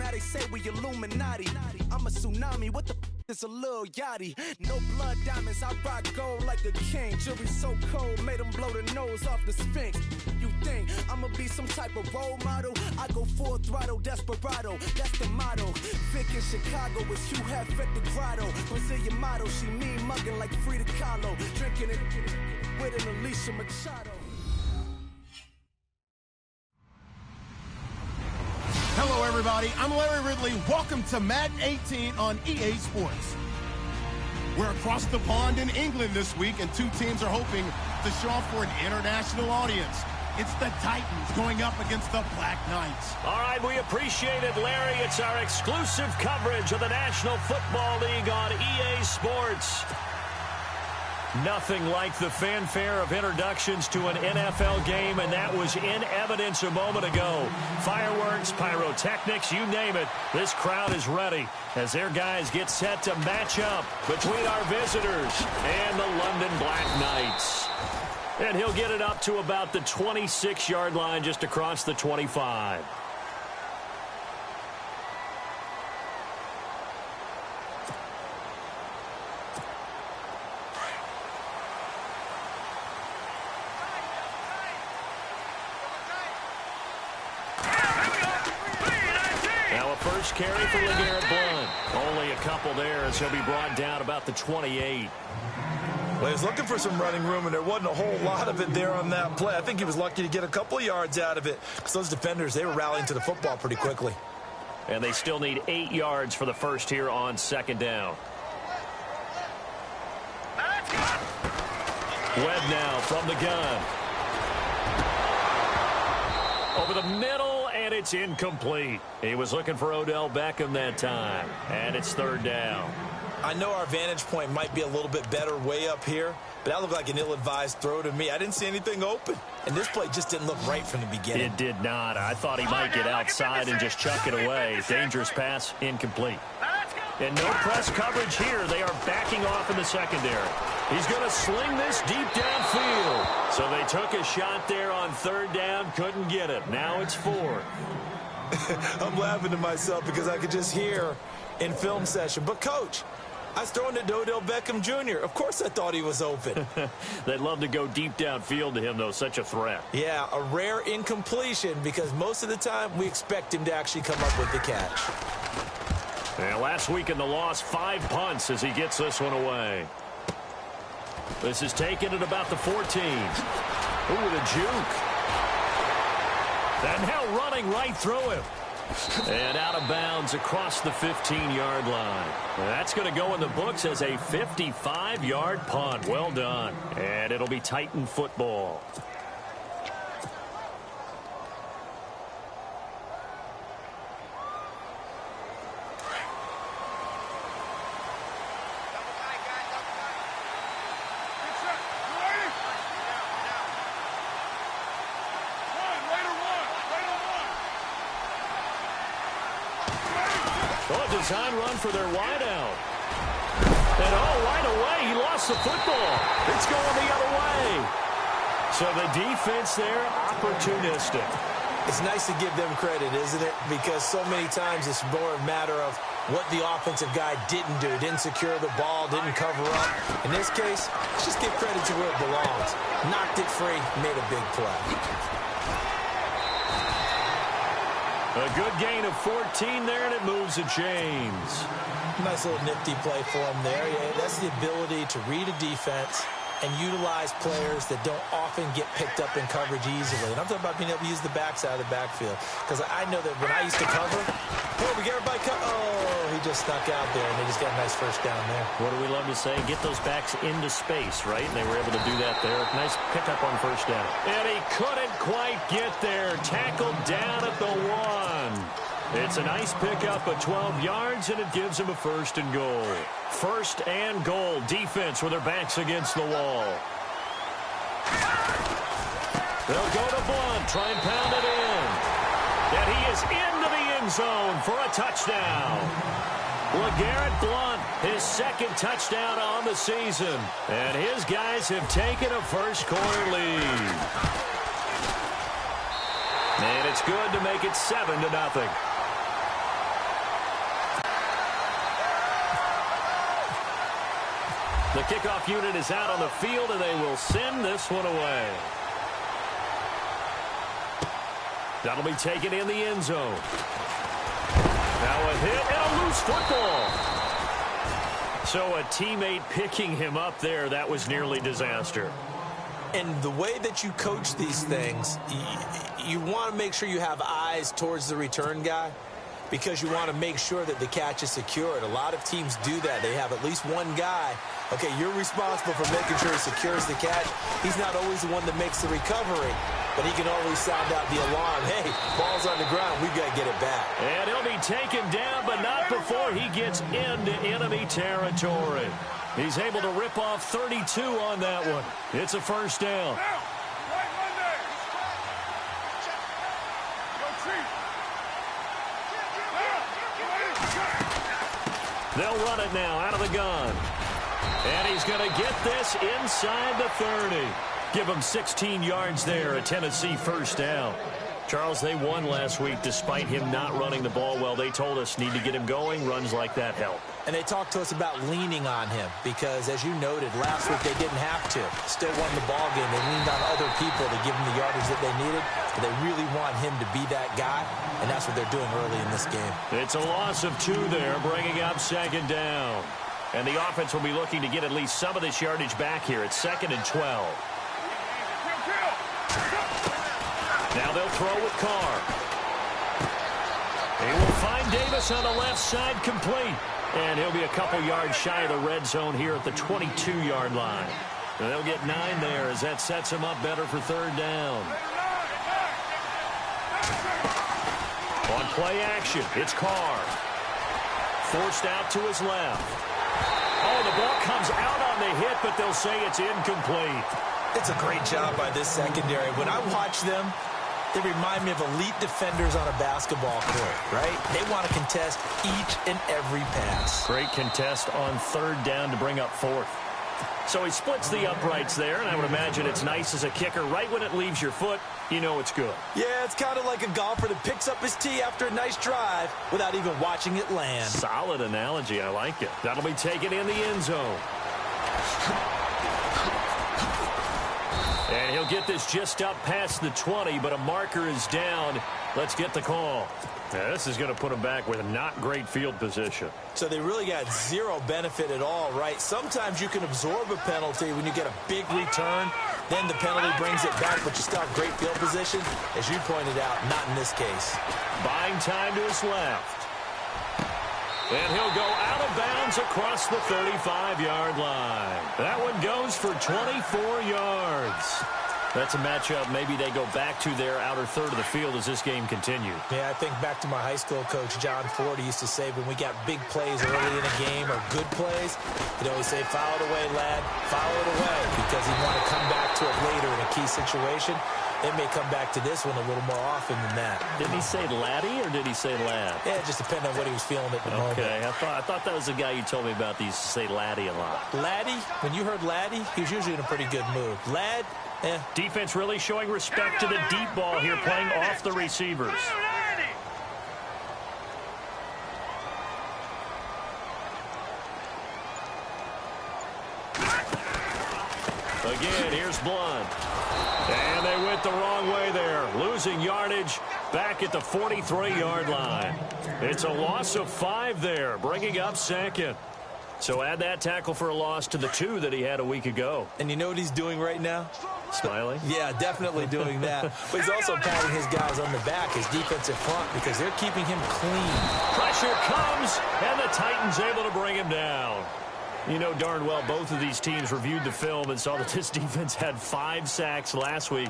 Now they say we Illuminati. I'm a tsunami. What the is a little yachty? No blood diamonds. I rock gold like a king. Jewelry so cold, made them blow the nose off the Sphinx. You think I'ma be some type of role model? I go full throttle, desperado. That's the motto. Vic in Chicago is Hugh Hef at the grotto. Brazilian model, she mean mugging like Frida Kahlo. Drinking it with an Alicia Machado. Hello, everybody. I'm Larry Ridley. Welcome to Madden 18 on EA Sports. We're across the pond in England this week, and two teams are hoping to show off for an international audience. It's the Titans going up against the Black Knights. All right, we appreciate it, Larry. It's our exclusive coverage of the National Football League on EA Sports. Nothing like the fanfare of introductions to an NFL game, and that was in evidence a moment ago. Fireworks, pyrotechnics, you name it. This crowd is ready as their guys get set to match up between our visitors and the London Black Knights. And he'll get it up to about the 26-yard line just across the 25. First carry for LeGarrette Blount. Only a couple there as he'll be brought down about the 28. Well, he was looking for some running room, and there wasn't a whole lot of it there on that play. I think he was lucky to get a couple of yards out of it because those defenders, they were rallying to the football pretty quickly. And they still need 8 yards for the first here on second down. Webb now from the gun. Over the middle, and it's incomplete. He was looking for Odell Beckham that time, and it's third down. I know our vantage point might be a little bit better way up here, but that looked like an ill-advised throw to me. I didn't see anything open, and this play just didn't look right from the beginning. It did not. I thought he might get outside and just chuck it away. Dangerous pass, incomplete. And no press coverage here. They are backing off in the secondary. He's going to sling this deep downfield. So they took a shot there on third down, couldn't get it. Now it's 4. I'm laughing to myself because I could just hear in film session. But, Coach, I was throwing to Odell Beckham Jr. Of course I thought he was open. They'd love to go deep downfield to him, though. Such a threat. Yeah, a rare incompletion because most of the time we expect him to actually come up with the catch. And last week in the loss, 5 punts as he gets this one away. This is taken at about the 14. Ooh, the juke. And now running right through him. And out of bounds across the 15-yard line. That's going to go in the books as a 55-yard punt. Well done. And it'll be Titan football. Design run for their wideout. And right away, he lost the football. It's going the other way. So the defense there, opportunistic. It's nice to give them credit, isn't it? Because so many times it's more a matter of what the offensive guy didn't do. Didn't secure the ball, didn't cover up. In this case, let's just give credit to where it belongs. Knocked it free, made a big play. A good gain of 14 there, and it moves the chains. Nice little nifty play for him there. Yeah, that's the ability to read a defense and utilize players that don't often get picked up in coverage easily. And I'm talking about being able to use the backside of the backfield. Because I know that when I used to cover, oh, we get everybody he just snuck out there, and they just got a nice first down there. What do we love to say? Get those backs into space, right? And they were able to do that there. Nice pickup on first down. And he couldn't quite get there. Tackled down at the 1. It's a nice pickup of 12 yards, and it gives him a first and goal. First and goal. Defense with their backs against the wall. They'll go to Blount. Try and pound it in. And he is into the end zone for a touchdown. LeGarrette Blount, his second touchdown on the season. And his guys have taken a first-quarter lead. And it's good to make it 7-0. The kickoff unit is out on the field, and they will send this one away. That'll be taken in the end zone. Now a hit and a loose football. So a teammate picking him up there, that was nearly disaster. And the way that you coach these things, you want to make sure you have eyes towards the return guy because you want to make sure that the catch is secured. A lot of teams do that. They have at least one guy. Okay, you're responsible for making sure he secures the catch. He's not always the one that makes the recovery, but he can always sound out the alarm. Hey, ball's on the ground. We've got to get it back. And he'll be taken down, but not before he gets into enemy territory. He's able to rip off 32 on that one. It's a first down. They'll run it now out of the gun. And he's going to get this inside the 30. Give him 16 yards there, a Tennessee first down. Charles, they won last week despite him not running the ball well. They told us need to get him going. Runs like that help. And they talked to us about leaning on him because, as you noted, last week they didn't have to. Still won the ball game. They leaned on other people to give them the yardage that they needed. But they really want him to be that guy, and that's what they're doing early in this game. It's a loss of 2 there, bringing up second down. And the offense will be looking to get at least some of this yardage back here. It's 2nd and 12. Now they'll throw with Carr. He will find Davis on the left side, complete. And he'll be a couple yards shy of the red zone here at the 22-yard line. And they'll get 9 there as that sets him up better for third down. On play action, it's Carr. Forced out to his left. Oh, the ball comes out on the hit, but they'll say it's incomplete. It's a great job by this secondary. When I watch them, they remind me of elite defenders on a basketball court, right? They want to contest each and every pass. Great contest on third down to bring up 4th. So he splits the uprights there, and I would imagine it's nice as a kicker. Right when it leaves your foot, you know it's good. Yeah, it's kind of like a golfer that picks up his tee after a nice drive without even watching it land. Solid analogy. I like it. That'll be taken in the end zone. And he'll get this just up past the 20, but a marker is down. Let's get the call. Now, this is going to put him back with not great field position. So they really got zero benefit at all, right? Sometimes you can absorb a penalty when you get a big return. Then the penalty brings it back, but you still have great field position. As you pointed out, not in this case. Buying time to his left. And he'll go out of bounds across the 35-yard line. That one goes for 24 yards. That's a matchup maybe they go back to their outer third of the field as this game continues. Yeah, I think back to my high school coach, John Ford. He used to say when we got big plays early in a game or good plays, he'd always say, foul it away, lad, foul it away, because he'd want to come back to it later in a key situation. They may come back to this one a little more often than that. Didn't he say laddie or did he say lad? Yeah, it just depended on what he was feeling at the moment. Okay, I thought that was the guy you told me about. He used to say laddie a lot. Laddie, when you heard laddie, he was usually in a pretty good mood. Lad, Defense really showing respect to the deep ball here, playing off the receivers. Again, here's Blunt. And they went the wrong way there. Losing yardage back at the 43-yard line. It's a loss of 5 there, bringing up second. So add that tackle for a loss to the 2 that he had a week ago. And you know what he's doing right now? Smiling? Yeah, definitely doing that. But he's also patting his guys on the back, his defensive front, because they're keeping him clean. Pressure comes, and the Titans able to bring him down. You know darn well both of these teams reviewed the film and saw that this defense had 5 sacks last week.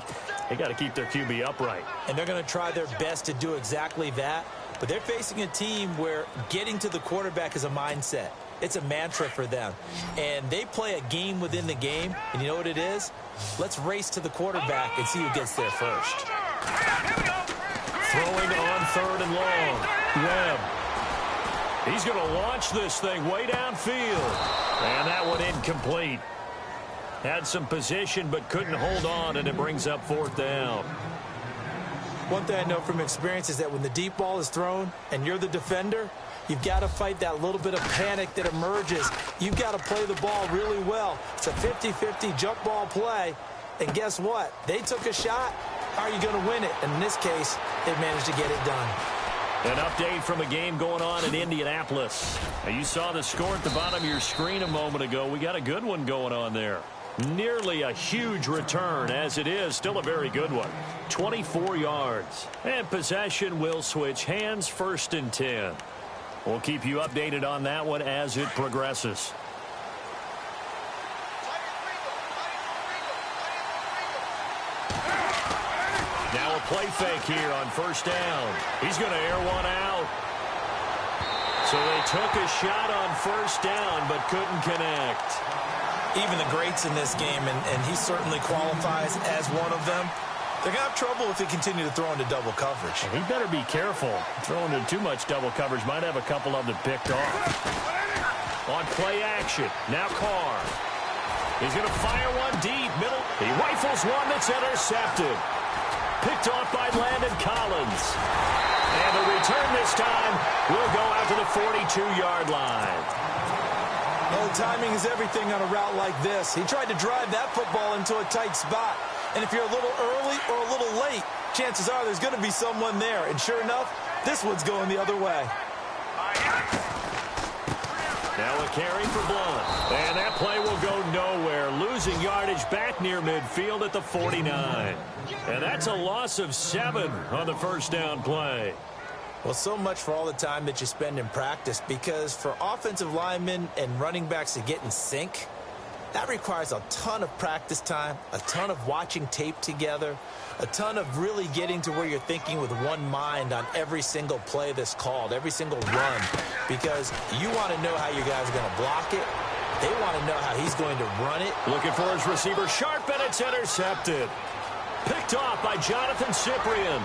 They got to keep their QB upright. And they're going to try their best to do exactly that. But they're facing a team where getting to the quarterback is a mindset. It's a mantra for them. And they play a game within the game. And you know what it is? Let's race to the quarterback and see who gets there first. Throwing on 3rd and long. Webb. He's going to launch this thing way downfield. And that one incomplete. Had some position but couldn't hold on, and it brings up 4th down. One thing I know from experience is that when the deep ball is thrown and you're the defender, you've got to fight that little bit of panic that emerges. You've got to play the ball really well. It's a 50-50 jump ball play. And guess what? They took a shot. How are you going to win it? And in this case, they managed to get it done. An update from a game going on in Indianapolis. Now, you saw the score at the bottom of your screen a moment ago. We got a good one going on there. Nearly a huge return. As it is, still a very good one. 24 yards. And possession will switch hands, 1st and 10. We'll keep you updated on that one as it progresses. Now a play fake here on 1st down. He's going to air one out. So they took a shot on 1st down but couldn't connect. Even the greats in this game, and he certainly qualifies as one of them, they're going to have trouble if they continue to throw into double coverage. He better be careful. Throwing into too much double coverage might have a couple of them picked off. On play action, now Carr. He's going to fire one deep, middle. He rifles one that's intercepted. Picked off by Landon Collins. And the return this time will go out to the 42-yard line. Well, timing is everything on a route like this. He tried to drive that football into a tight spot. And if you're a little early or a little late, chances are there's going to be someone there. And sure enough, this one's going the other way. Now a carry for Blunt. And that play will go nowhere. Losing yardage back near midfield at the 49. And that's a loss of 7 on the 1st down play. Well, so much for all the time that you spend in practice, because for offensive linemen and running backs to get in sync, that requires a ton of practice time, a ton of watching tape together, a ton of really getting to where you're thinking with one mind on every single play that's called, every single run, because you want to know how you guys are going to block it. They want to know how he's going to run it. Looking for his receiver, sharp, and it's intercepted. Picked off by Jonathan Cyprien.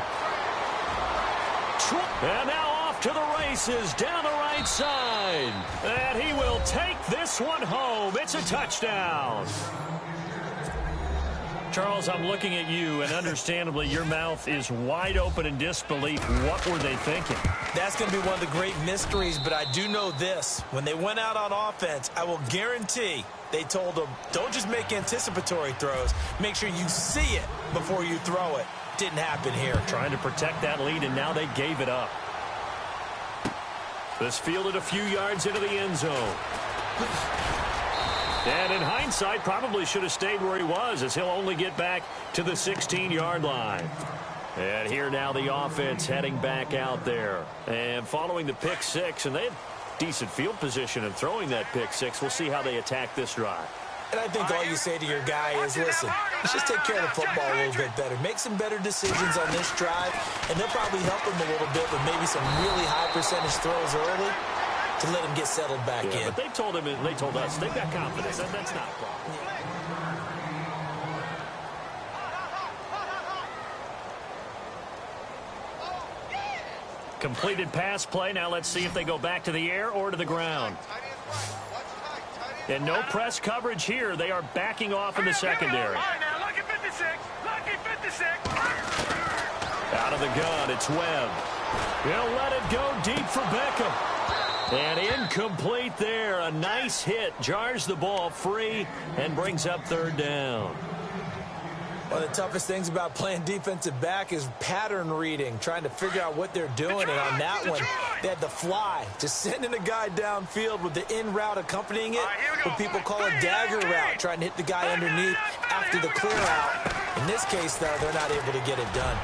And now off to the races down the right side. And he will take this one home. It's a touchdown. Charles, I'm looking at you, and understandably, your mouth is wide open in disbelief. What were they thinking? That's going to be one of the great mysteries, but I do know this. When they went out on offense, I will guarantee they told them, don't just make anticipatory throws. Make sure you see it before you throw it. Didn't happen here. Trying to protect that lead, and now they gave it up. This fielded a few yards into the end zone. And in hindsight, probably should have stayed where he was, as he'll only get back to the 16-yard line. And here now the offense heading back out there. And following the pick six, and they had decent field position in throwing that pick six. We'll see how they attack this drive. And I think all you say to your guy is, listen, let's just take care of the football a little bit better. Make some better decisions on this drive, and they'll probably help him a little bit with maybe some really high percentage throws early to let him get settled back in. But they told him, and they told us, they've got confidence. That's not a problem. Completed pass play. Now let's see if they go back to the air or to the ground. And no press coverage here. They are backing off in the secondary. Out of the gun, it's Webb. He'll let it go deep for Beckham. And incomplete there. A nice hit. Jars the ball free and brings up 3rd down. One of the toughest things about playing defensive back is pattern reading, trying to figure out what they're doing. And on that one, they had the fly, just sending a guy downfield with the in route accompanying it, what people call a dagger route, trying to hit the guy underneath after the clear out. In this case, though, they're not able to get it done.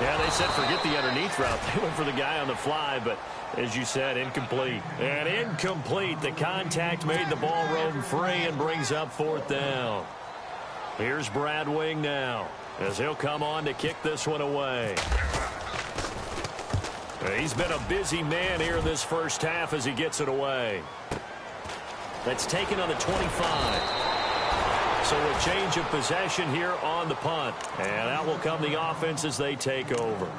Yeah, they said forget the underneath route. They went for the guy on the fly, but as you said, incomplete. And incomplete. The contact made the ball roam free and brings up 4th down. Here's Brad Wing now, as he'll come on to kick this one away. He's been a busy man here in this first half as he gets it away. That's taken on the 25. So a change of possession here on the punt. And out will come the offense as they take over.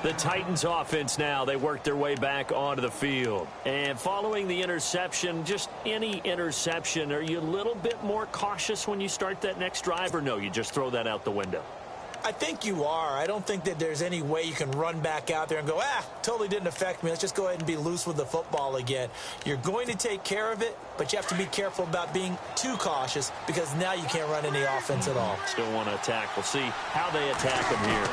The Titans offense now, they work their way back onto the field. And following the interception, just any interception, are you a little bit more cautious when you start that next drive, or no, you just throw that out the window? I think you are. I don't think that there's any way you can run back out there and go, totally didn't affect me. Let's just go ahead and be loose with the football again. You're going to take care of it, but you have to be careful about being too cautious because now you can't run any offense at all. Still want to attack. We'll see how they attack him here.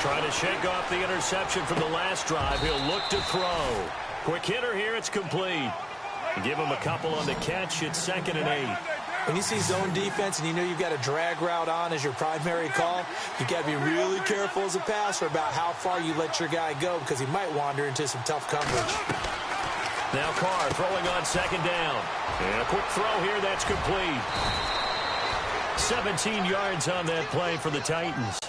Trying to shake off the interception from the last drive. He'll look to throw. Quick hitter here. It's complete. Give him a couple on the catch. It's 2nd and 8. When you see zone defense and you know you've got a drag route on as your primary call, you've got to be really careful as a passer about how far you let your guy go because he might wander into some tough coverage. Now Carr throwing on 2nd down. And a quick throw here. That's complete. 17 yards on that play for the Titans.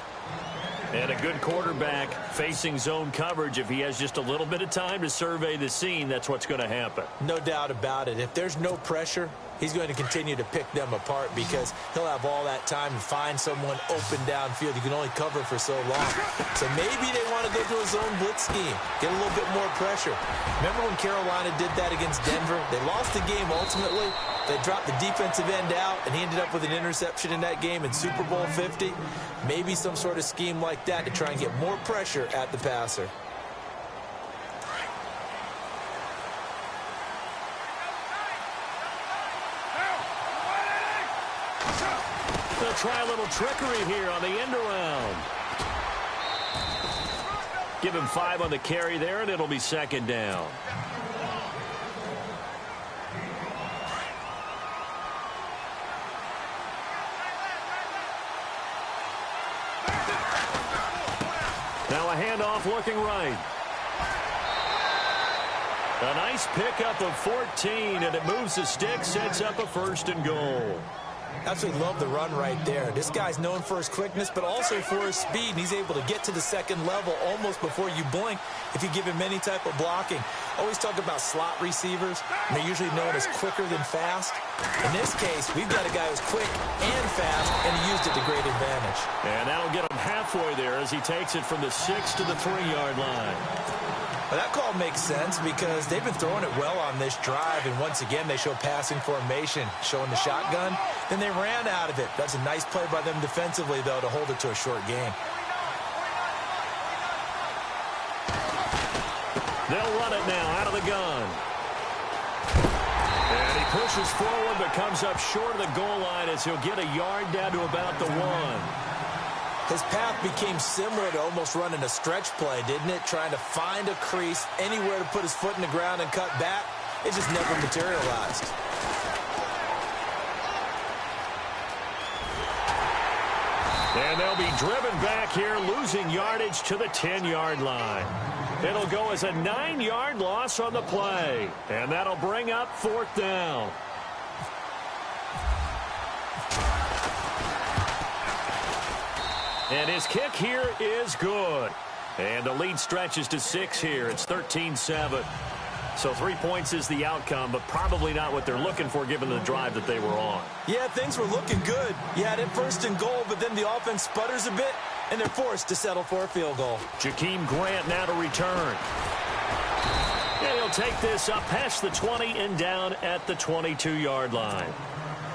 And a good quarterback facing zone coverage. If he has just a little bit of time to survey the scene, that's what's going to happen. No doubt about it. If there's no pressure, he's going to continue to pick them apart because he'll have all that time to find someone open downfield. You can only cover for so long. So maybe they want to go to a zone blitz scheme, get a little bit more pressure. Remember when Carolina did that against Denver? They lost the game ultimately. They dropped the defensive end out, and he ended up with an interception in that game in Super Bowl 50. Maybe some sort of scheme like that to try and get more pressure at the passer. They'll try a little trickery here on the end around. Give him 5 on the carry there, and it'll be 2nd down. Now a handoff looking right. A nice pickup of 14, and it moves the stick, sets up a 1st and goal. Absolutely love the run right there. This guy's known for his quickness, but also for his speed. And he's able to get to the 2nd level almost before you blink if you give him any type of blocking. Always talk about slot receivers, and they're usually known as quicker than fast. In this case, we've got a guy who's quick and fast, and he used it to great advantage. And that'll get him halfway there as he takes it from the 6 to the 3-yard line. Well, that call makes sense because they've been throwing it well on this drive, and once again they show passing formation, showing the shotgun. Then they ran out of it. That's a nice play by them defensively, though, to hold it to a short gain. They'll run it now out of the gun. And he pushes forward but comes up short of the goal line as he'll get a yard down to about the 1. His path became similar to almost running a stretch play, didn't it? Trying to find a crease, anywhere to put his foot in the ground and cut back. It just never materialized. And they'll be driven back here, losing yardage to the 10-yard line. It'll go as a 9-yard loss on the play. And that'll bring up 4th down. And his kick here is good. And the lead stretches to 6 here. It's 13-7. So 3 points is the outcome, but probably not what they're looking for given the drive that they were on. Yeah, things were looking good. You had it 1st and goal, but then the offense sputters a bit, and they're forced to settle for a field goal. Jakeem Grant now to return. And he'll take this up past the 20 and down at the 22-yard line.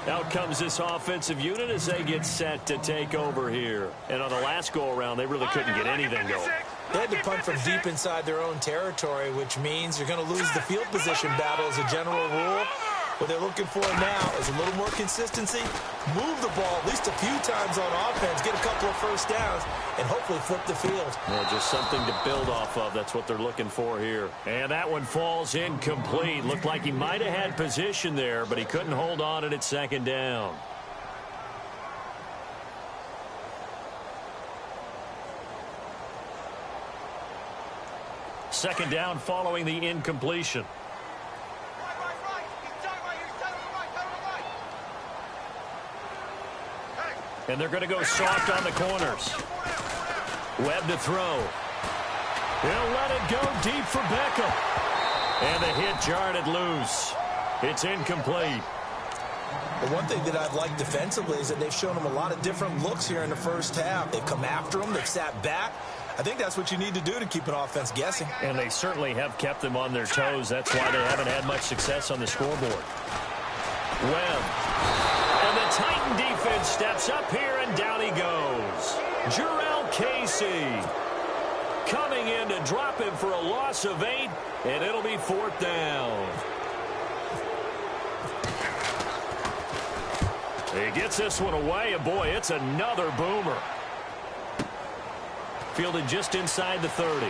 Out comes this offensive unit as they get set to take over here. And on the last go-around, they really couldn't get anything going. They had to punt from deep inside their own territory, which means you're going to lose the field position battle as a general rule. What they're looking for now is a little more consistency, move the ball at least a few times on offense, get a couple of 1st downs, and hopefully flip the field. Well, just something to build off of. That's what they're looking for here. And that one falls incomplete. Looked like he might have had position there, but he couldn't hold on, and it's 2nd down. Second down following the incompletion. And they're going to go soft on the corners. Webb to throw. He'll let it go deep for Beckham. And the hit jarred it loose. It's incomplete. The one thing that I've liked defensively is that they've shown him a lot of different looks here in the 1st half. They've come after him. They've sat back. I think that's what you need to do to keep an offense guessing. And they certainly have kept them on their toes. That's why they haven't had much success on the scoreboard. Webb. And the Titan defense steps up here and down he goes. Jurrell Casey coming in to drop him for a loss of 8, and it'll be 4th down. He gets this one away, and boy, it's another boomer. Fielded just inside the 30.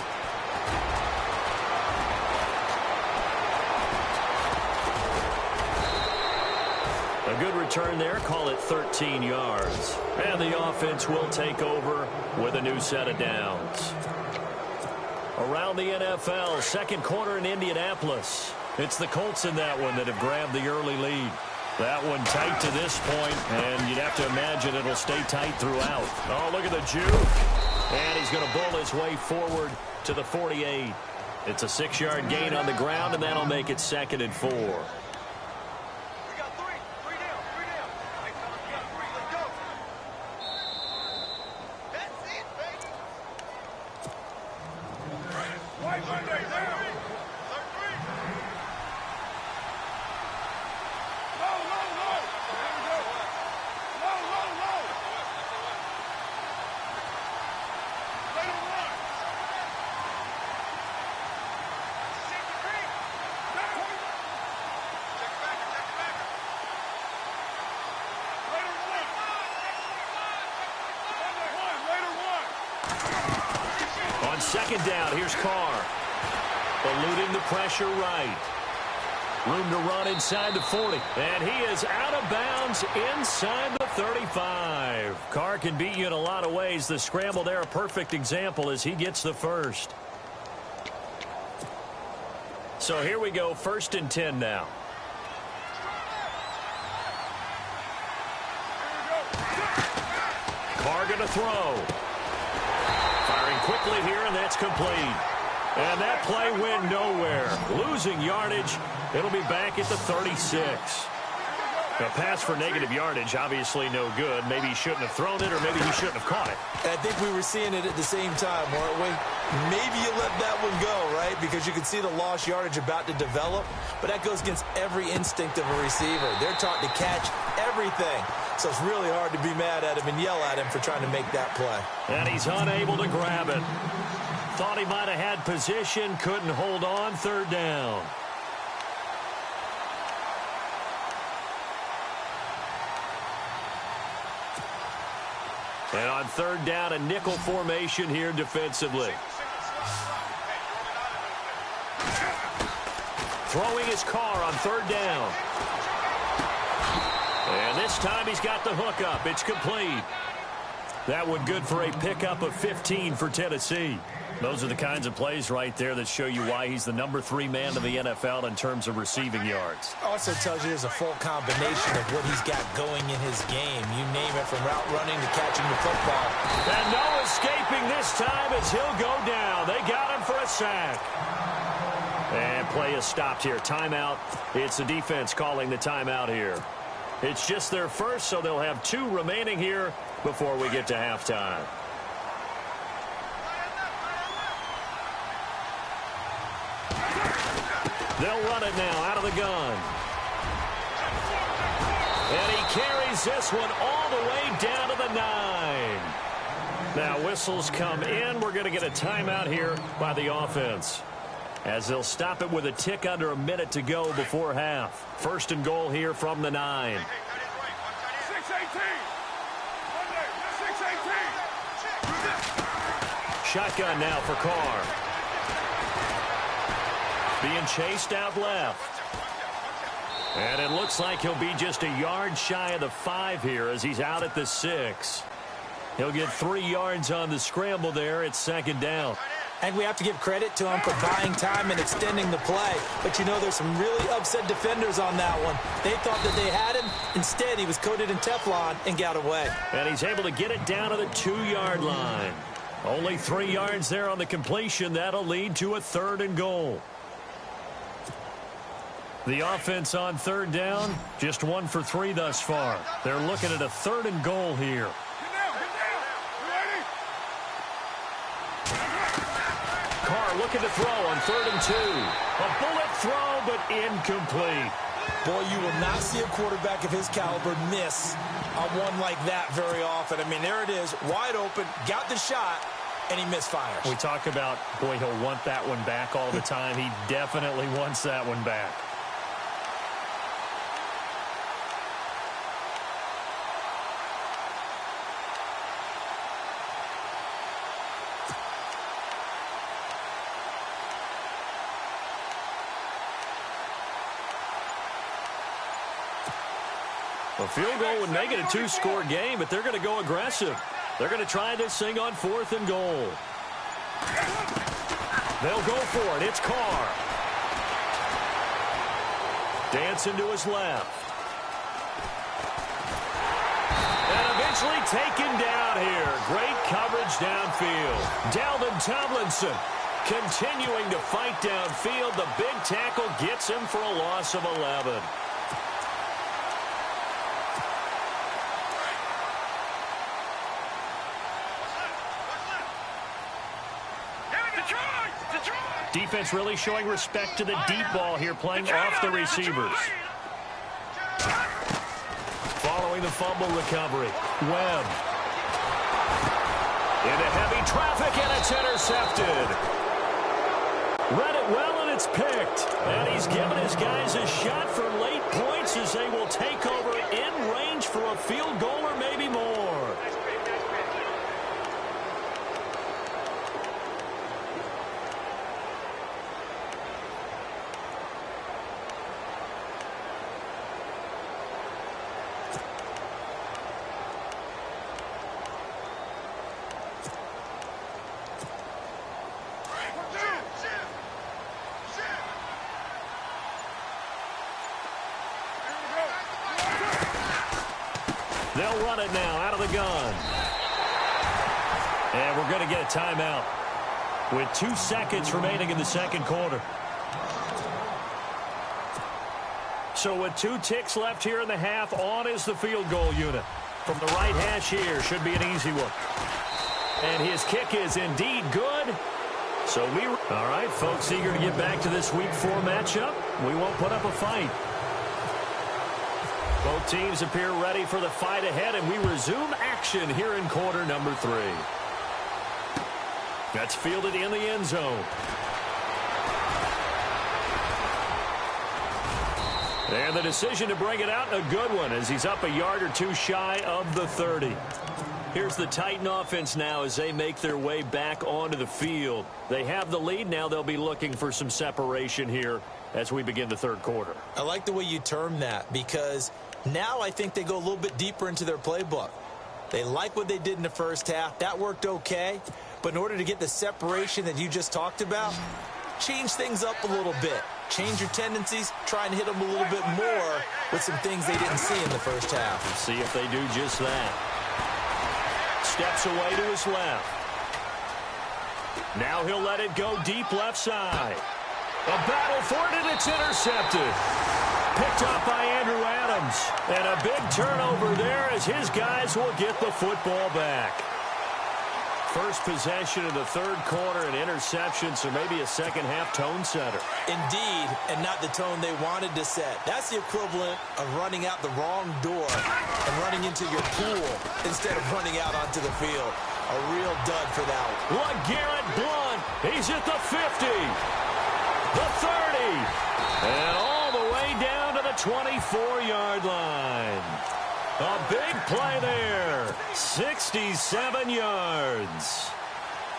A good return there, call it 13 yards. And the offense will take over with a new set of downs. Around the NFL, second quarter in Indianapolis. It's the Colts in that one that have grabbed the early lead. That one tight to this point, and you'd have to imagine it'll stay tight throughout. Oh, look at the juke. And he's going to bull his way forward to the 48. It's a 6-yard gain on the ground, and that'll make it 2nd and 4. On 2nd down, here's Carr. Eluding the pressure right. Room to run inside the 40. And he is out of bounds inside the 35. Carr can beat you in a lot of ways. The scramble there, a perfect example as he gets the first. So here we go, 1st and 10 now. Carr going to throw. Firing quickly here, and that's complete. And that play went nowhere. Losing yardage. It'll be back at the 36. A pass for negative yardage, obviously no good. Maybe he shouldn't have thrown it, or maybe he shouldn't have caught it. I think we were seeing it at the same time, weren't we? Maybe you let that one go, right? Because you can see the lost yardage about to develop. But that goes against every instinct of a receiver. They're taught to catch everything. So it's really hard to be mad at him and yell at him for trying to make that play. And he's unable to grab it. Thought he might have had position, couldn't hold on, 3rd down. And on 3rd down, a nickel formation here defensively. Throwing his Carr on 3rd down. And this time he's got the hook up. It's complete. That one good for a pickup of 15 for Tennessee. Those are the kinds of plays right there that show you why he's the number 3 man in the NFL in terms of receiving yards. Also tells you there's a full combination of what he's got going in his game. You name it, from route running to catching the football. And no escaping this time as he'll go down. They got him for a sack. And play is stopped here. Timeout. It's the defense calling the timeout here. It's just their first, so they'll have 2 remaining here before we get to halftime. They'll run it now out of the gun. And he carries this one all the way down to the 9. Now whistles come in. We're going to get a timeout here by the offense, as they'll stop it with a tick under a minute to go before half. 1st and goal here from the 9. 6-18. Shotgun now for Carr. Being chased out left. And it looks like he'll be just a yard shy of the 5 here as he's out at the 6. He'll get 3 yards on the scramble there. It's 2nd down. And we have to give credit to him for buying time and extending the play. But, you know, there's some really upset defenders on that one. They thought that they had him. Instead, he was coated in Teflon and got away. And he's able to get it down to the 2-yard line. Only 3 yards there on the completion. That'll lead to a 3rd and goal. The offense on 3rd down, just 1 for 3 thus far. They're looking at a 3rd and goal here. Carr looking to throw on 3rd and 2. A bullet throw, but incomplete. Boy, you will not see a quarterback of his caliber miss on one like that very often. I mean, there it is, wide open, got the shot, and he misfires. We talk about, boy, he'll want that one back all the time. He definitely wants that one back. A field goal would make it a two-score game, but they're going to go aggressive. They're going to try this thing on 4th and goal. They'll go for it. It's Carr. Dancing to his left. And eventually taken down here. Great coverage downfield. Dalvin Tomlinson continuing to fight downfield. The big tackle gets him for a loss of 11. Defense really showing respect to the deep ball here, playing off the receivers. Following the fumble recovery, Webb. Into heavy traffic, and it's intercepted. Read it well, and it's picked. And he's given his guys a shot for late points as they will take over in range for a field goal or maybe more. They'll run it now out of the gun. And we're going to get a timeout with 2 seconds remaining in the second quarter. So with 2 ticks left here in the half, on is the field goal unit. From the right hash here, should be an easy one. And his kick is indeed good. So all right, folks, eager to get back to this Week 4 matchup. We won't put up a fight. Both teams appear ready for the fight ahead, and we resume action here in quarter number 3. That's fielded in the end zone. And the decision to bring it out, a good one, as he's up a yard or 2 shy of the 30. Here's the Titan offense now as they make their way back onto the field. They have the lead. Now they'll be looking for some separation here as we begin the third quarter. I like the way you term that, because now I think they go a little bit deeper into their playbook. They like what they did in the first half. That worked okay. But in order to get the separation that you just talked about, change things up a little bit. Change your tendencies. Try and hit them a little bit more with some things they didn't see in the first half. See if they do just that. Steps away to his left. Now he'll let it go deep left side. A battle for it, and it's intercepted. Picked up by Andrew Adams. And a big turnover there as his guys will get the football back. First possession of the third quarter, an interception, so maybe a second-half tone setter. Indeed, and not the tone they wanted to set. That's the equivalent of running out the wrong door and running into your pool instead of running out onto the field. A real dud for that one. LeGarrette Blount, he's at the 50, the 30, and all the way down to the 24-yard line. A big play there, 67 yards.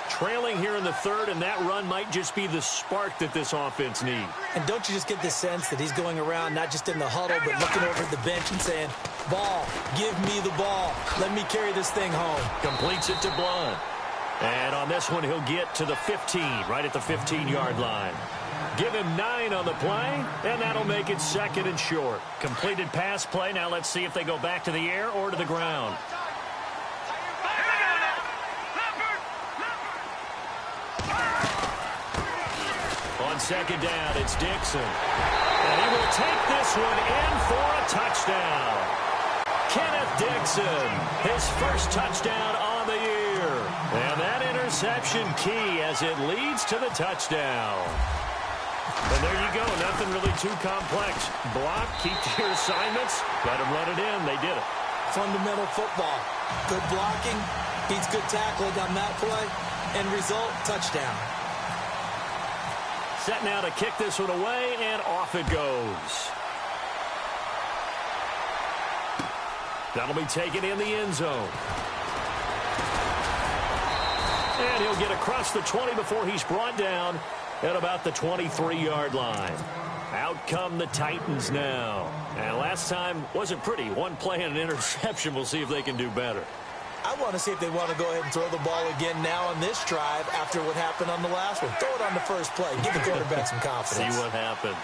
Trailing here in the third, and that run might just be the spark that this offense needs. And don't you just get the sense that he's going around not just in the huddle, but looking over at the bench and saying, ball, give me the ball. Let me carry this thing home. Completes it to Blount. And on this one, he'll get to the 15, right at the 15-yard line. Give him 9 on the play, and that'll make it second and short. Completed pass play. Now let's see if they go back to the air or to the ground. On second down, it's Dixon. And he will take this one in for a touchdown. Kenneth Dixon, his first touchdown on the year. And that interception key as it leads to the touchdown. And there you go, enough Nothing really too complex. Block, keep to your assignments, let them run it in. They did it. Fundamental football. Good blocking, beats good tackling on that play. End result, touchdown. Set now to kick this one away, and off it goes. That'll be taken in the end zone. And he'll get across the 20 before he's brought down at about the 23-yard line. Out come the Titans now. And last time wasn't pretty. One play and an interception. We'll see if they can do better. I want to see if they want to go ahead and throw the ball again now on this drive after what happened on the last one. Throw it on the first play. Give the quarterback some confidence. See what happens.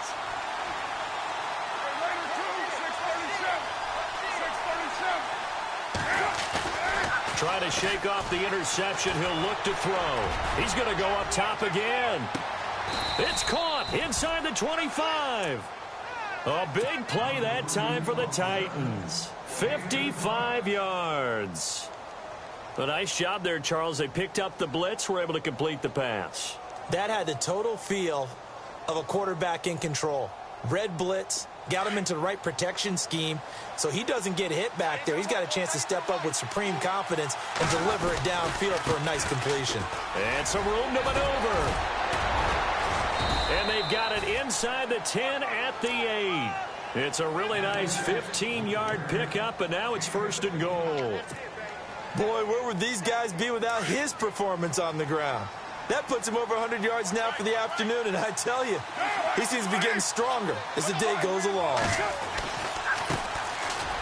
Try to shake off the interception. He'll look to throw. He's going to go up top again. It's caught inside the 25. A big play that time for the Titans. 55 yards. A nice job there, Charles. They picked up the blitz, were able to complete the pass. That had the total feel of a quarterback in control. Red blitz, got him into the right protection scheme, so he doesn't get hit back there. He's got a chance to step up with supreme confidence and deliver it downfield for a nice completion. And some room to maneuver. And they've got it inside the 10 at the 8. It's a really nice 15-yard pickup, and now it's 1st and goal. Boy, where would these guys be without his performance on the ground? That puts him over 100 yards now for the afternoon, and I tell you, he seems to be getting stronger as the day goes along.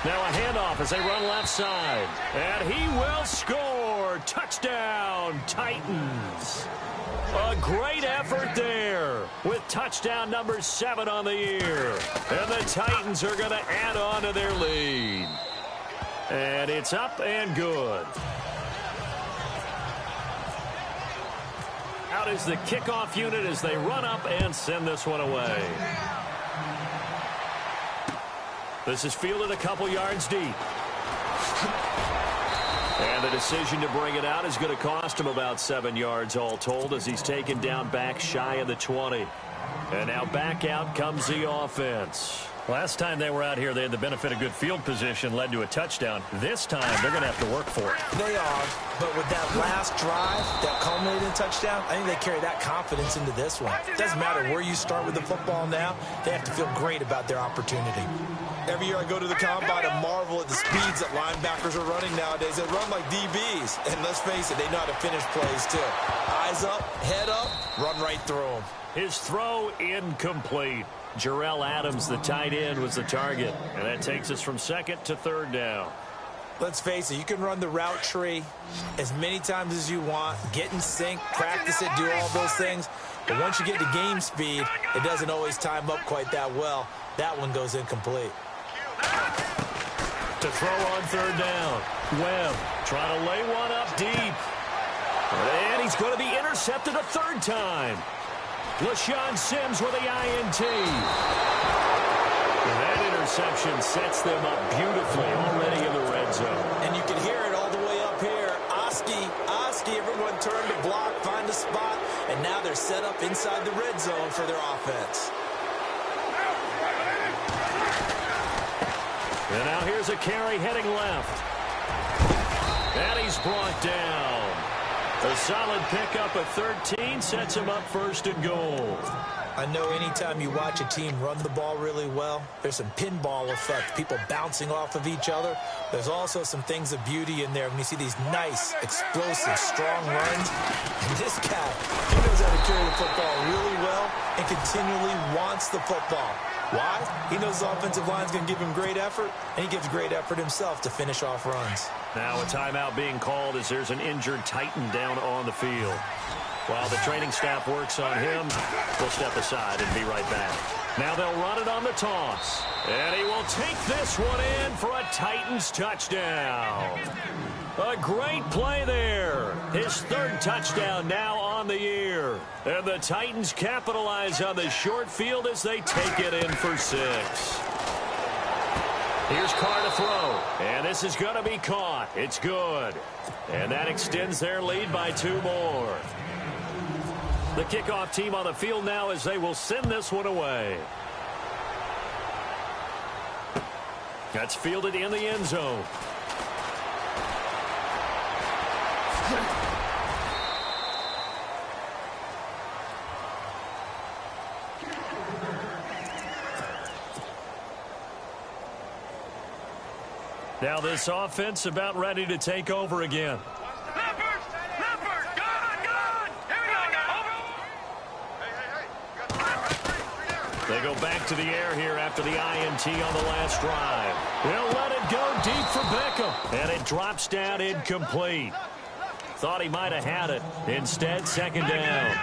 Now a handoff as they run left side. And he will score. Touchdown, Titans. A great effort there with touchdown number 7 on the year. And the Titans are going to add on to their lead. And it's up and good. Out is the kickoff unit as they run up and send this one away. This is fielded a couple yards deep. And the decision to bring it out is going to cost him about 7 yards all told as he's taken down back shy of the 20. And now back out comes the offense. Last time they were out here, they had the benefit of good field position, led to a touchdown. This time, they're going to have to work for it. They are, but with that last drive that culminated in a touchdown, I think they carry that confidence into this one. It doesn't matter where you start with the football now. They have to feel great about their opportunity. Every year I go to the combine and marvel at the speeds that linebackers are running nowadays. They run like DBs. And let's face it, they know how to finish plays too. Eyes up, head up, run right through them. His throw incomplete. Jarrell Adams, the tight end, was the target. And that takes us from 2nd to 3rd down. Let's face it, you can run the route tree as many times as you want, get in sync, practice it, do all those things. But once you get to game speed, it doesn't always time up quite that well. That one goes incomplete. To throw on 3rd down. Webb trying to lay one up deep. And he's going to be intercepted a 3rd time. LaShawn Sims with the INT. That interception sets them up beautifully already in the red zone. And you can hear it all the way up here. Oski, everyone turned to block, find a spot, and now they're set up inside the red zone for their offense. And now here's a carry heading left. And he's brought down. A solid pickup of 13 sets him up 1st and goal. I know anytime you watch a team run the ball really well, there's some pinball effect, people bouncing off of each other. There's also some things of beauty in there when you see these nice, explosive, strong runs. And this guy, he knows how to carry the football really well and continually wants the football. Why? He knows the offensive line's going to give him great effort, and he gives great effort himself to finish off runs. Now a timeout being called as there's an injured Titan down on the field. While the training staff works on him, we'll step aside and be right back. Now they'll run it on the toss. And he will take this one in for a Titans touchdown. A great play there. His 3rd touchdown now on the year. And the Titans capitalize on the short field as they take it in for 6. Here's Carr to throw. And this is going to be caught. It's good. And that extends their lead by 2 more. The kickoff team on the field now as they will send this one away. That's fielded in the end zone. Now this offense about ready to take over again. They go back to the air here after the INT on the last drive. They'll let it go deep for Beckham. And it drops down incomplete. Thought he might have had it. Instead, second down.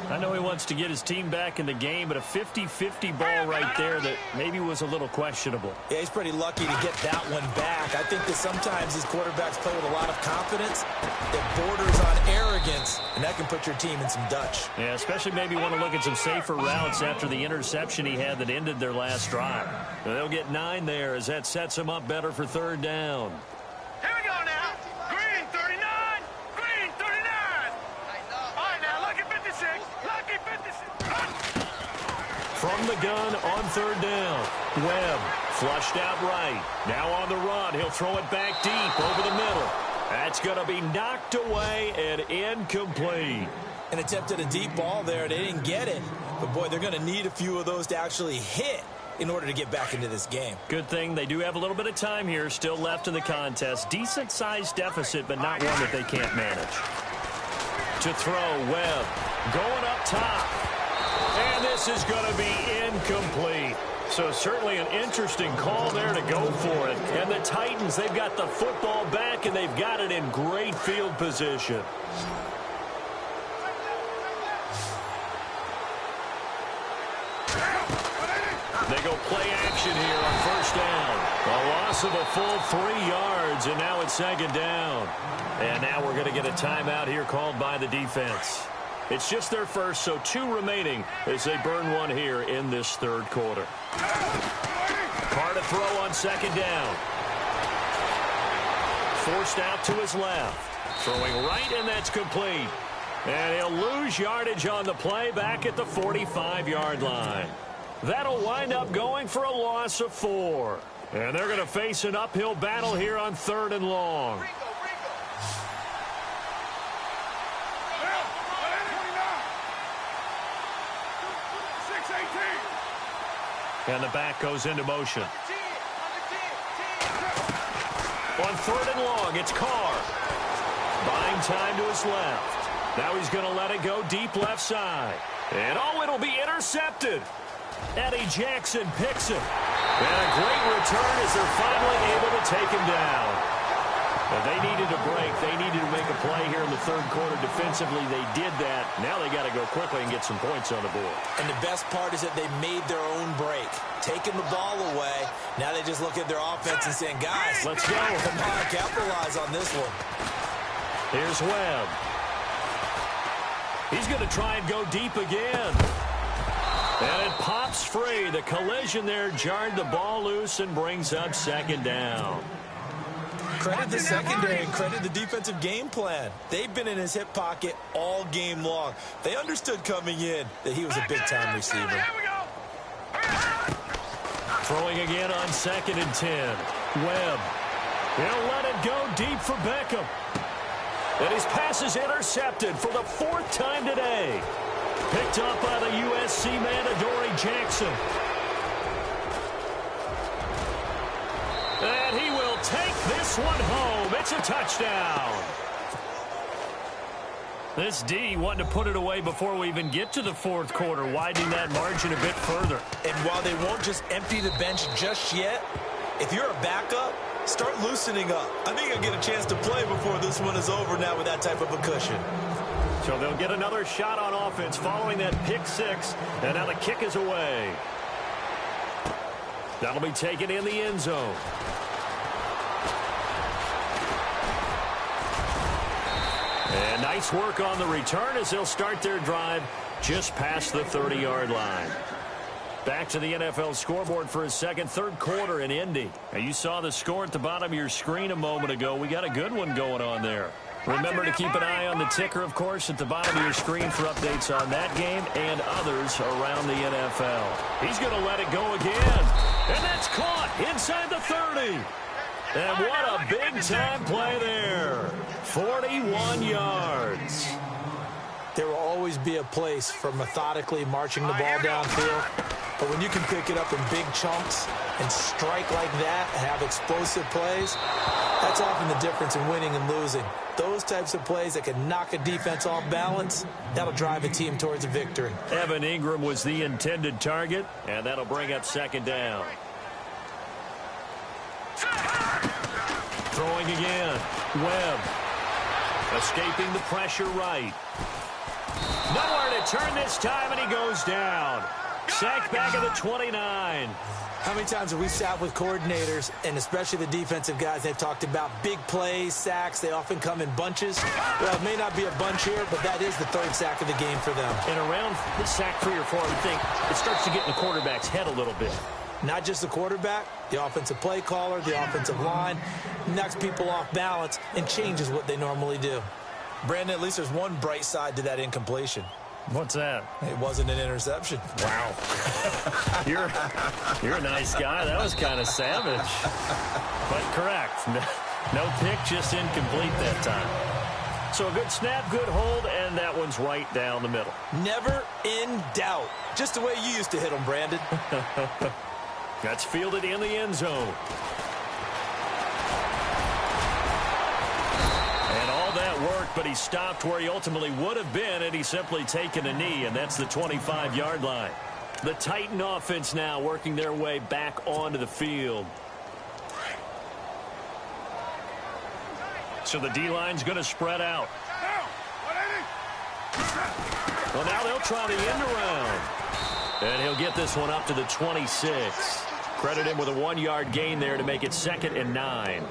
I know he wants to get his team back in the game, but a 50-50 ball right there that maybe was a little questionable. Yeah, he's pretty lucky to get that one back. I think that sometimes these quarterbacks play with a lot of confidence that borders on arrogance, and that can put your team in some Dutch. Yeah, especially maybe want to look at some safer routes after the interception he had that ended their last drive. They'll get 9 there as that sets them up better for third down. Here we go now. Green 39. Green 39. All right, now lucky 56. Lucky 56. From the gun on third down. Webb flushed out right. Now on the run. He'll throw it back deep over the middle. That's going to be knocked away and incomplete. An attempt at a deep ball there. They didn't get it. But, boy, they're going to need a few of those to actually hit in order to get back into this game. Good thing they do have a little bit of time here still left in the contest. Decent-sized deficit, but not one that they can't manage. To throw, Webb going up top. And this is going to be incomplete. So certainly an interesting call there to go for it. And the Titans, they've got the football back, and they've got it in great field position. They go play action here on first down. A loss of a full 3 yards, and now it's second down. And now we're going to get a timeout here called by the defense. It's just their first, so 2 remaining as they burn one here in this third quarter. Carr to throw on second down. Forced out to his left. Throwing right, and that's complete. And he'll lose yardage on the play back at the 45-yard line. That'll wind up going for a loss of 4. And they're going to face an uphill battle here on third and long. And the back goes into motion. On third and long, it's Carr. Buying time to his left. Now he's going to let it go deep left side. And oh, it'll be intercepted. Eddie Jackson picks it. And a great return as they're finally able to take him down. But they needed a break. They needed to make a play here in the third quarter defensively. They did that. Now they got to go quickly and get some points on the board. And the best part is that they made their own break. Taking the ball away. Now they just look at their offense and saying, guys, let's go. Come on, capitalize on this one. Here's Webb. He's going to try and go deep again. And it pops free. The collision there jarred the ball loose and brings up second down. Credit the secondary and credit the defensive game plan. They've been in his hip pocket all game long. They understood coming in that he was a big-time receiver. Throwing again on second and 10. Webb. He'll let it go deep for Beckham. And his pass is intercepted for the 4th time today. Picked up by the USC man, Adoree Jackson. And he will take this one home. It's a touchdown. This D wanting to put it away before we even get to the fourth quarter, widening that margin a bit further. And while they won't just empty the bench just yet, if you're a backup, start loosening up. I think you'll get a chance to play before this one is over now with that type of a cushion. So they'll get another shot on offense following that pick 6, and now the kick is away. That'll be taken in the end zone. And nice work on the return as they'll start their drive just past the 30-yard line. Back to the NFL scoreboard for a third quarter in Indy. Now you saw the score at the bottom of your screen a moment ago. We got a good one going on there. Remember to keep an eye on the ticker, of course, at the bottom of your screen for updates on that game and others around the NFL. He's going to let it go again. And that's caught inside the 30. And what a big-time play there. 41 yards. There will always be a place for methodically marching the ball downfield. But when you can pick it up in big chunks and strike like that and have explosive plays, that's often the difference in winning and losing. Those types of plays that can knock a defense off balance, that'll drive a team towards a victory. Evan Ingram was the intended target, and that'll bring up second down. Throwing again. Webb. Escaping the pressure right. Nowhere to turn this time, and he goes down. Sacked back at the 29. How many times have we sat with coordinators, and especially the defensive guys, they've talked about big plays, sacks. They often come in bunches. Well, it may not be a bunch here, but that is the third sack of the game for them. And around the sack 3 or 4, I would think it starts to get in the quarterback's head a little bit. Not just the quarterback, the offensive play caller, the offensive line, knocks people off balance and changes what they normally do. Brandon, at least there's one bright side to that incompletion. What's that? It wasn't an interception. Wow. You're a nice guy. That was kind of savage. But correct. No pick, just incomplete that time. So a good snap, good hold, and that one's right down the middle. Never in doubt. Just the way you used to hit them, Brandon. That's fielded in the end zone. That worked, but he stopped where he ultimately would have been had he simply taken a knee, and that's the 25-yard line. The Titan offense now working their way back onto the field. So the D-line's going to spread out. Well, now they'll try the end around. And he'll get this one up to the 26. Credit him with a 1-yard gain there to make it 2nd and 9.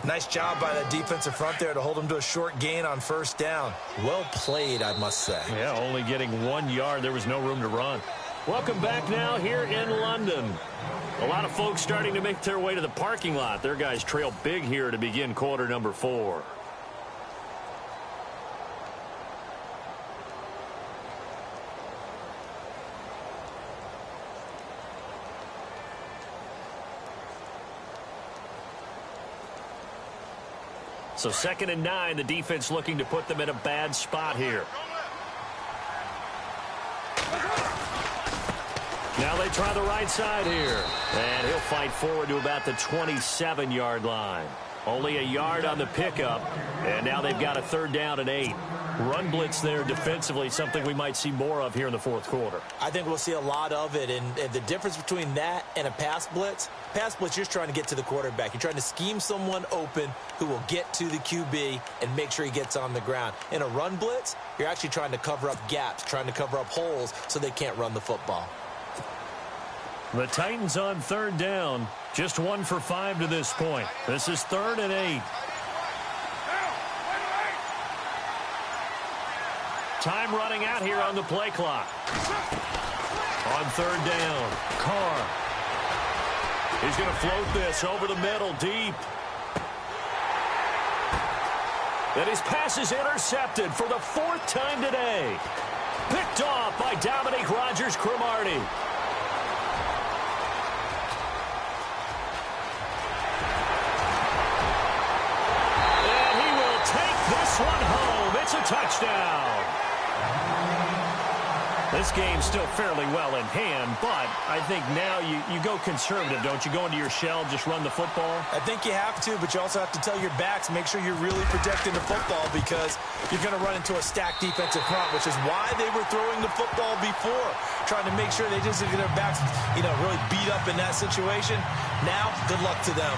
Nice job by the defensive front there to hold him to a short gain on first down. Well played, I must say. Yeah, only getting 1 yard. There was no room to run. Welcome back now here in London. A lot of folks starting to make their way to the parking lot. Their guys trail big here to begin quarter number 4. So 2nd and 9, the defense looking to put them in a bad spot here. Now they try the right side here. And he'll fight forward to about the 27-yard line. Only a yard on the pickup. And now they've got a 3rd down and 8. Run blitz there defensively, something we might see more of here in the 4th quarter. I think we'll see a lot of it. And the difference between that and a pass blitz, you're just trying to get to the quarterback. You're trying to scheme someone open who will get to the QB and make sure he gets on the ground. In a run blitz, you're actually trying to cover up gaps, trying to cover up holes so they can't run the football. The Titans on 3rd down. Just 1 for 5 to this point. This is 3rd and 8. Time running out here on the play clock. On 3rd down, Carr. He's going to float this over the middle, deep. And his pass is intercepted for the 4th time today. Picked off by Dominique Rodgers-Cromartie. And he will take this one home. It's a touchdown. This game's still fairly well in hand, but I think now you go conservative, don't you? Go into your shell, just run the football? I think you have to, but you also have to tell your backs, make sure you're really protecting the football because you're going to run into a stacked defensive front, which is why they were throwing the football before, trying to make sure they just get their backs, really beat up in that situation. Now, good luck to them.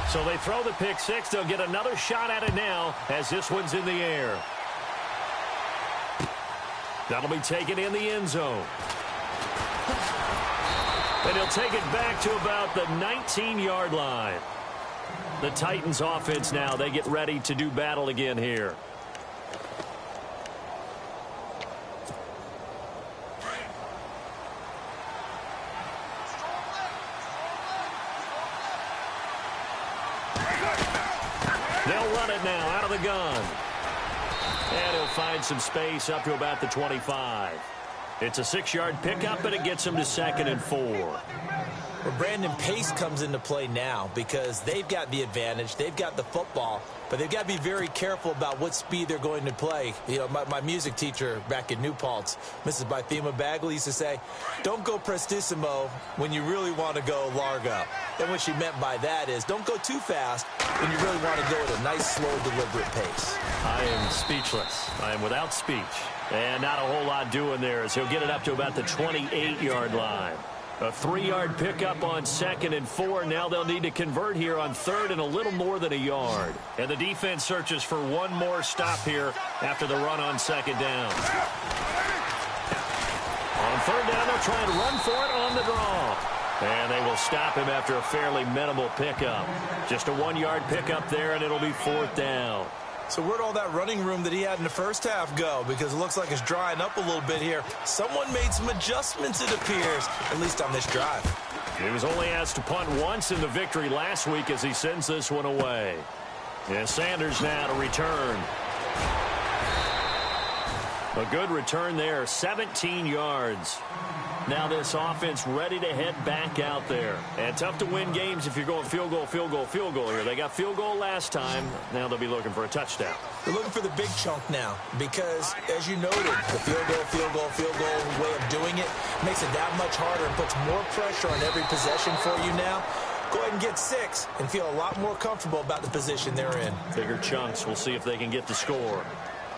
So they throw the pick 6. They'll get another shot at it now as this one's in the air. That'll be taken in the end zone. And he'll take it back to about the 19-yard line. The Titans offense now, they get ready to do battle again here. They'll run it now out of the gun. And he'll find some space up to about the 25. It's a 6-yard pickup, and it gets him to 2nd and 4. Well, Brandon, pace comes into play now because they've got the advantage. They've got the football, but they've got to be very careful about what speed they're going to play. You know, my music teacher back in New Paltz, Mrs. Bythema Bagley, used to say, don't go prestissimo when you really want to go largo. And what she meant by that is don't go too fast when you really want to go at a nice, slow, deliberate pace. I am speechless. I am without speech. And not a whole lot doing there as he'll get it up to about the 28-yard line. A 3-yard pickup on 2nd and 4. Now they'll need to convert here on 3rd and a little more than a yard. And the defense searches for one more stop here after the run on 2nd down. On 3rd down, they'll try and run for it on the draw. And they will stop him after a fairly minimal pickup. Just a 1-yard pickup there, and it'll be 4th down. So where'd all that running room that he had in the first half go? Because it looks like it's drying up a little bit here. Someone made some adjustments, it appears, at least on this drive. He was only asked to punt once in the victory last week as he sends this one away. And Sanders now to return. A good return there, 17 yards. Now this offense ready to head back out there. And tough to win games if you're going field goal, field goal, field goal here. They got field goal last time. Now they'll be looking for a touchdown. They're looking for the big chunk now because, as you noted, the field goal, field goal, field goal way of doing it makes it that much harder and puts more pressure on every possession for you now. Go ahead and get 6 and feel a lot more comfortable about the position they're in. Bigger chunks. We'll see if they can get the score.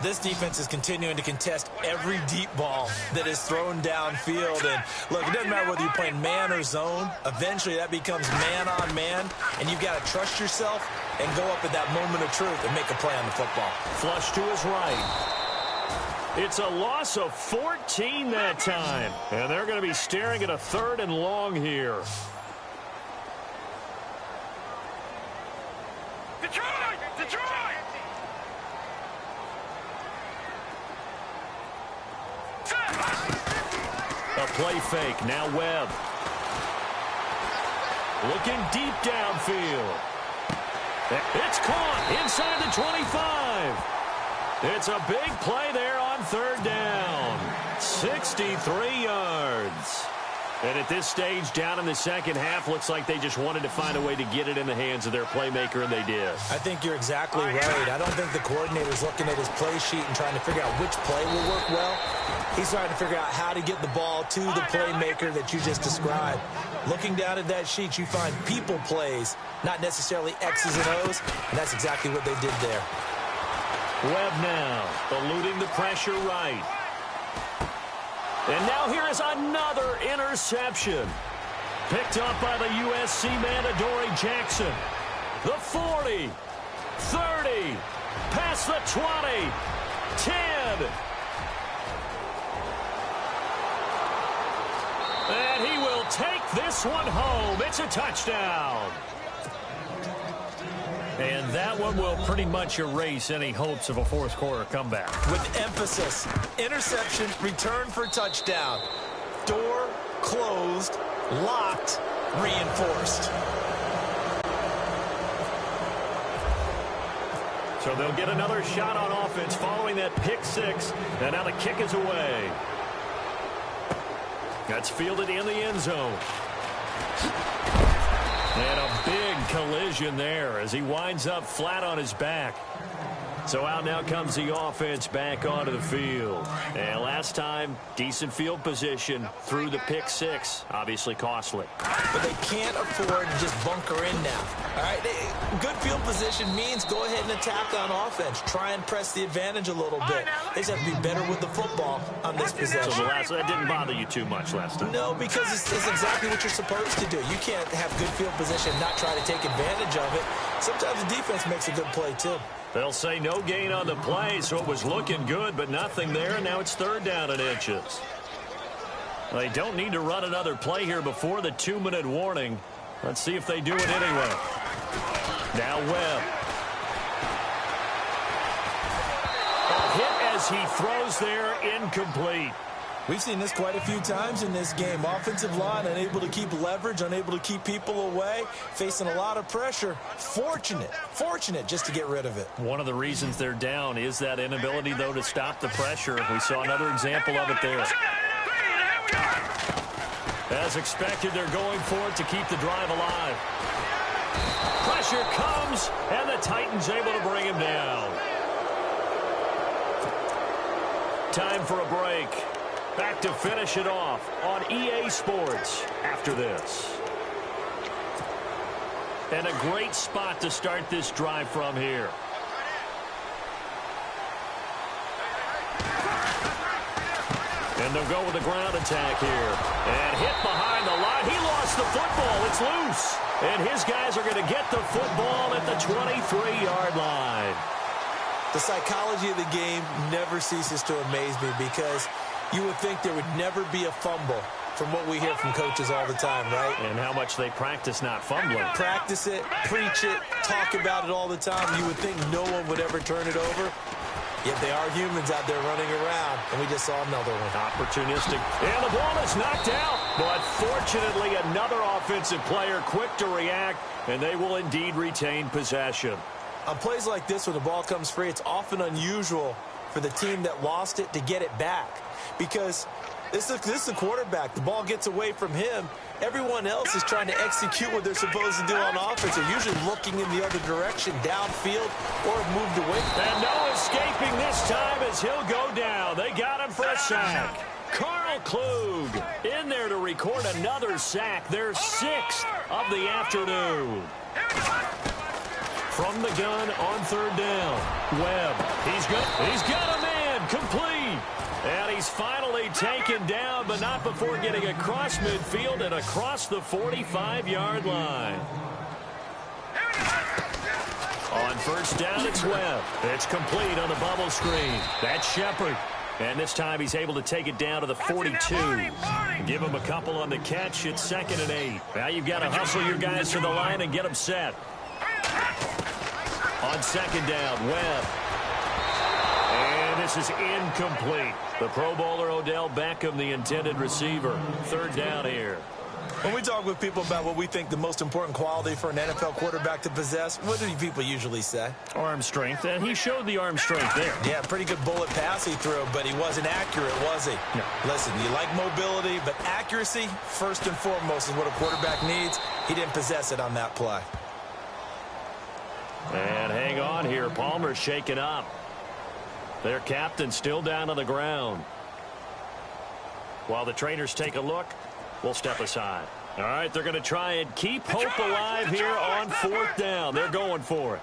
This defense is continuing to contest every deep ball that is thrown downfield. And, look, it doesn't matter whether you're playing man or zone. Eventually, that becomes man-on-man, and you've got to trust yourself and go up at that moment of truth and make a play on the football. Flush to his right. It's a loss of 14 that time. And they're going to be staring at a 3rd and long here. Detroit! Detroit! A play fake. Now Webb. Looking deep downfield. It's caught inside the 25. It's a big play there on 3rd down. 63 yards. And at this stage, down in the second half, looks like they just wanted to find a way to get it in the hands of their playmaker, and they did. I think you're exactly right. I don't think the coordinator's looking at his play sheet and trying to figure out which play will work well. He's trying to figure out how to get the ball to the playmaker that you just described. Looking down at that sheet, you find people plays, not necessarily X's and O's, and that's exactly what they did there. Webb now, eluding the pressure right. And now here is another interception. Picked up by the USC man, Adoree Jackson. The 40, 30, past the 20, 10. And he will take this one home. It's a touchdown. And that one will pretty much erase any hopes of a fourth quarter comeback. With emphasis, interception, return for touchdown. Door closed, locked, reinforced. So they'll get another shot on offense following that pick 6. And now the kick is away. That's fielded in the end zone. And a big collision there as he winds up flat on his back. So out now comes the offense back onto the field. And last time, decent field position through the pick 6. Obviously costly. But they can't afford to just bunker in now. All right, good field position means go ahead and attack on offense. Try and press the advantage a little bit. They just have to be better with the football on this possession. So that didn't bother you too much last time? No, because it's exactly what you're supposed to do. You can't have good field position and not try to take advantage of it. Sometimes the defense makes a good play, too. They'll say no gain on the play, so it was looking good, but nothing there. Now it's 3rd down and inches. They don't need to run another play here before the 2-minute warning. Let's see if they do it anyway. Now Webb. A hit as he throws there, incomplete. We've seen this quite a few times in this game. Offensive line unable to keep leverage, unable to keep people away, facing a lot of pressure. Fortunate just to get rid of it. One of the reasons they're down is that inability, though, to stop the pressure. We saw another example of it there. As expected, they're going for it to keep the drive alive. Pressure comes, and the Titans able to bring him down. Time for a break. Back to finish it off on EA Sports after this. And a great spot to start this drive from here. And they'll go with a ground attack here. And hit behind the line. He lost the football. It's loose. And his guys are going to get the football at the 23-yard line. The psychology of the game never ceases to amaze me because you would think there would never be a fumble from what we hear from coaches all the time, right? And how much they practice not fumbling. Practice it, preach it, talk about it all the time. You would think no one would ever turn it over. Yet they are humans out there running around, and we just saw another one. Opportunistic. And the ball is knocked out. But fortunately, another offensive player quick to react, and they will indeed retain possession. On plays like this, when the ball comes free, it's often unusual for the team that lost it to get it back. Because this is a quarterback. The ball gets away from him. Everyone else is trying to execute what they're supposed to do on offense. They're usually looking in the other direction, downfield, or moved away. And no escaping this time as he'll go down. They got him for a sack. Carl Klug in there to record another sack. Their 6th of the afternoon. From the gun on third down. Webb. He's got a man. Complete. And he's finally taken down, but not before getting across midfield and across the 45-yard line. On first down, it's Webb. It's complete on the bubble screen. That's Shepard. And this time he's able to take it down to the 42. Give him a couple on the catch. It's 2nd and 8. Now you've got to hustle your guys to the line and get them set. On 2nd down, Webb. And this is incomplete. The Pro Bowler Odell Beckham, the intended receiver. 3rd down here. When we talk with people about what we think the most important quality for an NFL quarterback to possess, what do people usually say? Arm strength, and he showed the arm strength there. Yeah, pretty good bullet pass he threw, but he wasn't accurate, was he? No. Listen, you like mobility, but accuracy, first and foremost, is what a quarterback needs. He didn't possess it on that play. And hang on here. Palmer's shaken up. Their captain still down on the ground. While the trainers take a look, we'll step aside. All right, they're going to try and keep hope alive here on 4th down. They're going for it.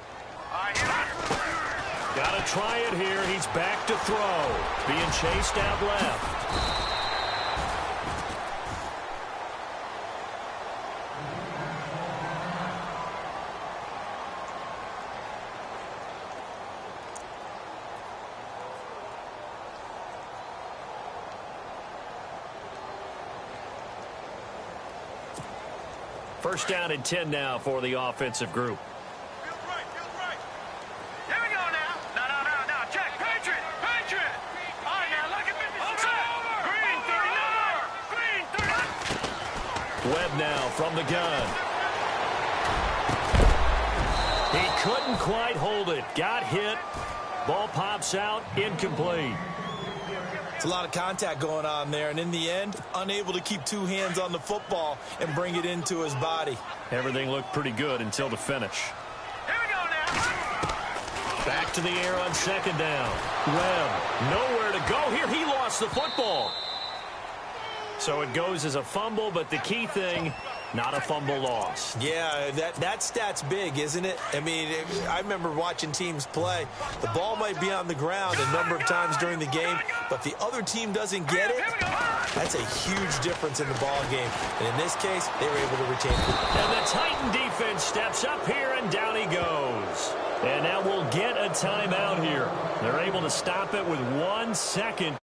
Got to try it here. He's back to throw. Being chased out left. First down and 10 now for the offensive group. Feels right. Here we go now. No. Check. Patriot. All right, now look at 56. Green 39. Webb now from the gun. He couldn't quite hold it. Got hit. Ball pops out. Incomplete. It's a lot of contact going on there, and in the end, unable to keep 2 hands on the football and bring it into his body. Everything looked pretty good until the finish. Here we go now. Back to the air on 2nd down. Webb, nowhere to go here. He lost the football. So it goes as a fumble, but the key thing, not a fumble loss. Yeah, that stat's big, isn't it? I mean, I remember watching teams play. The ball might be on the ground a number of times during the game, but if the other team doesn't get it, that's a huge difference in the ball game. And in this case, they were able to retain it. And the Titan defense steps up here, and down he goes. And now we'll get a timeout here. They're able to stop it with 1 second.